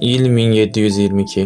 İl 1722.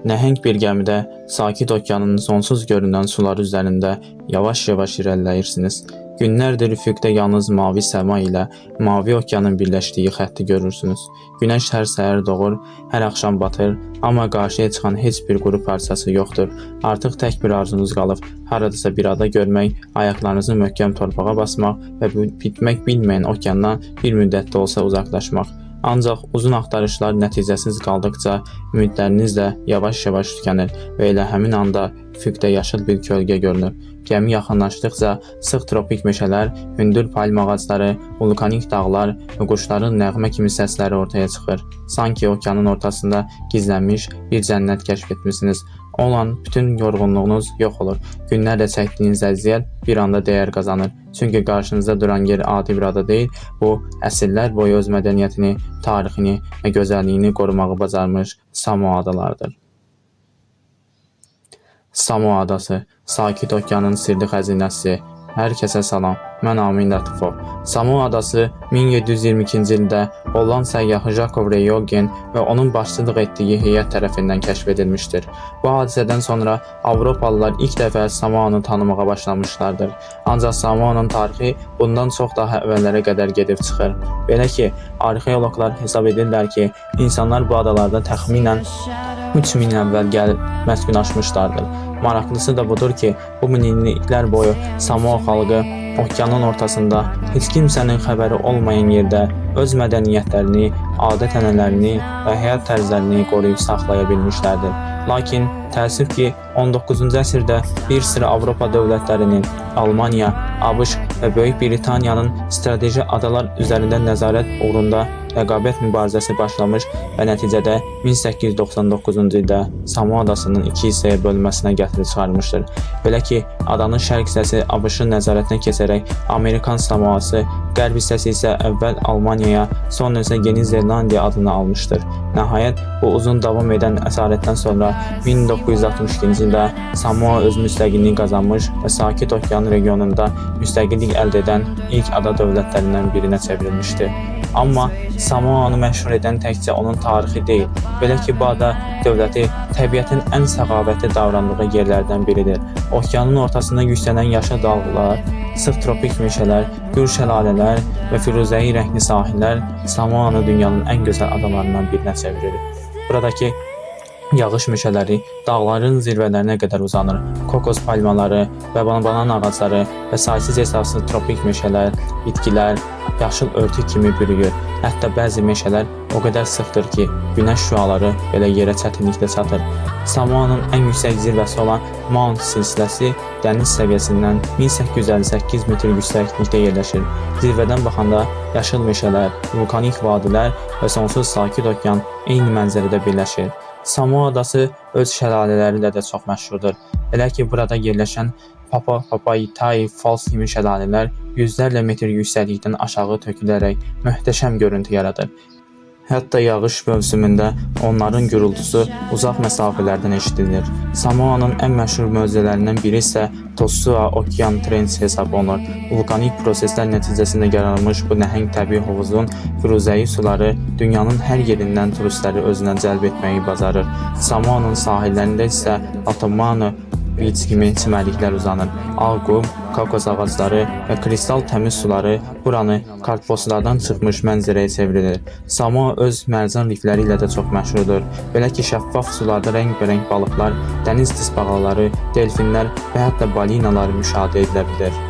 Nəhəng bir gəmidə sakit okeanın sonsuz görünən suları üzərində yavaş-yavaş irəliləyirsiniz. Günlərdir üfüqdə yalnız mavi səma ilə mavi okeanın birləşdiyi xətti görürsünüz. Günəş hər səhər doğur, hər axşam batır, amma qarşıya çıxan heç bir quru parçası yoxdur. Artıq tək bir arzunuz qalıb, haradasa bir ada görmək, ayaqlarınızı möhkəm torpağa basmaq və bitmək bilməyən okeandan bir müddət də olsa uzaqlaşmaq. Ancaq uzun axtarışlar nəticəsiz qaldıqca ümidləriniz də yavaş-yavaş tükənir və elə həmin anda üfüqdə yaşıl bir kölgə görünür. Gəmi yaxınlaşdıqca sıx tropik meşələr, hündür palm ağacları, vulkanik dağlar və quşların nəğmə kimi səsləri ortaya çıxır. Sanki okeanın ortasında gizlənmiş bir cənnət kəşf etmisiniz. Olan bütün yorğunluğunuz yox olur. Günlərlə çəkdiyiniz əziyyət bir anda dəyər qazanır. Çünki qarşınızda duran yer adi bir ada deyil, bu əsrlər boyu öz mədəniyyətini, tarixini və gözəlliyini qorumağı bacarmış Samoa adalarıdır. Samoa adası, sakit okeanın sirli xəzinəsi. Hər kəsə salam, mən Amin Lətifov. Samoa adası 1722-ci ildə Holland səyyahı Jacob Reyoggen və onun başçılıq etdiyi heyət tərəfindən kəşf edilmişdir. Bu hadisədən sonra Avropalılar ilk dəfə Samoanı tanımağa başlamışlardır. Ancaq Samoanın tarixi bundan çox daha əvvəllərə qədər gedib çıxır. Belə ki, arxeoloqlar hesab edirlər ki, insanlar bu adalarda təxminən 3000 il əvvəl gəlib məskunlaşmışlardır. Maraqlısı da budur ki, bu minilliklər boyu Samoa xalqı okeanın ortasında heç kimsənin xəbəri olmayan yerdə öz mədəniyyətlərini, adət-ənənələrini və həyat tərzlərini qoruyub saxlaya bilmişlərdir. Lakin təəssüf ki, 19-cu əsrdə bir sıra Avropa dövlətlərinin, Almaniya, ABŞ və Böyük Britaniyanın strateji adalar üzərində nəzarət uğrunda rəqabət mübarizəsi başlamış və nəticədə 1899-cu ildə Samoa adasının iki hissəyə bölünməsinə gətirib çıxarmışdır. Belə ki, adanın şərq hissəsi ABŞ-ın nəzarətinə keçərək Amerikan Samoası, qərb hissəsi isə əvvəl Almaniyaya, sonra isə Yeni Zelandiya adını almışdır. Nəhayət, bu uzun davam edən əsarətdən sonra 1962-ci ildə Samoa öz müstəqilliyi qazanmış və Sakit Okean regionunda müstəqillik əldə edən ilk ada dövlətlərindən birinə çevrilmişdir. Amma Samoanı məşhur edən təkcə onun tarixi deyil, belə ki, bu ada dövləti təbiətin ən səxavətli davrandığı yerlərdən biridir. Okeanın ortasında yüksələn yaşıl dalğalar, sıx tropik meşələr, gür şəlalələr və firuzəyi rəngli sahillər Samoanı dünyanın ən gözəl adalarından birinə çevirir. Buradakı yağış meşələri dağların zirvələrinə qədər uzanır. Kokos palmaları və banan ağacları və saysız hesabsız tropik meşələr, bitkilər yaşıl örtü kimi bürüyür. Hətta bəzi meşələr o qədər sıxdır ki, günəş şüaları belə yerə çətinliklə çatır. Samoanın ən yüksək zirvəsi olan Mount silsiləsi dəniz səviyyəsindən 1858 metr yüksəklikdə yerləşir. Zirvədən baxanda yaşıl meşələr, vulkanik vadilər və sonsuz sakit okean eyni mənzərədə birləşir. Samoa adası öz şəlalələri ilə də çox məşhurdur. Elə ki, burada yerləşən Papaitai Falls kimi şəlalələr yüzlərlə metr yüksəklikdən aşağı tökülərək möhtəşəm görüntü yaradır. Hətta yağış mövsümündə onların gürültüsü uzaq məsafələrdən eşidilir. Samoanın ən məşhur möcüzələrindən biri isə Tossua Okean Trench hesab olunur. Vulkanik proseslər nəticəsində yaranmış bu nəhəng təbii hovuzun firuzəyi suları dünyanın hər yerindən turistləri özünə cəlb etməyi bacarır. Samoanın sahillərində isə Atomano Beach kimi çimərliklər uzanır. Ağ qum, kokos ağacları və kristal təmiz suları buranı kartposlardan çıxmış mənzərəyə çevrilir. Samoa öz mərcan rifləri ilə də çox məşhurdur. Belə ki, şəffaf sularda rəngbərəng balıqlar, dəniz tısbağaları, delfinlər və hətta balinalar müşahidə edilə bilir.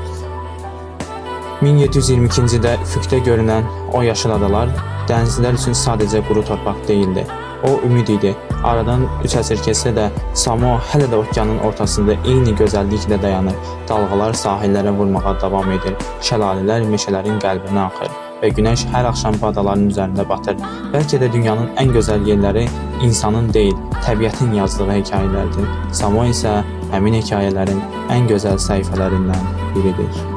1722-ci ildə üfüqdə görünən o yaşıl adalar dənizçilər üçün sadəcə quru torpaq deyildi. O ümid idi. Aradan 3 əsr keçsə də Samoa hələ də okeanın ortasında eyni gözəlliklə dayanır. Dalğalar sahillərə vurmağa davam edir. Şəlalələr meşələrin qəlbinə axır və günəş hər axşam bu adaların üzərində batır. Bəlkə də dünyanın ən gözəl yerləri insanın deyil, təbiətin yazdığı hekayələrdir. Samoa isə həmin hekayələrin ən gözəl səhifələrindən biridir.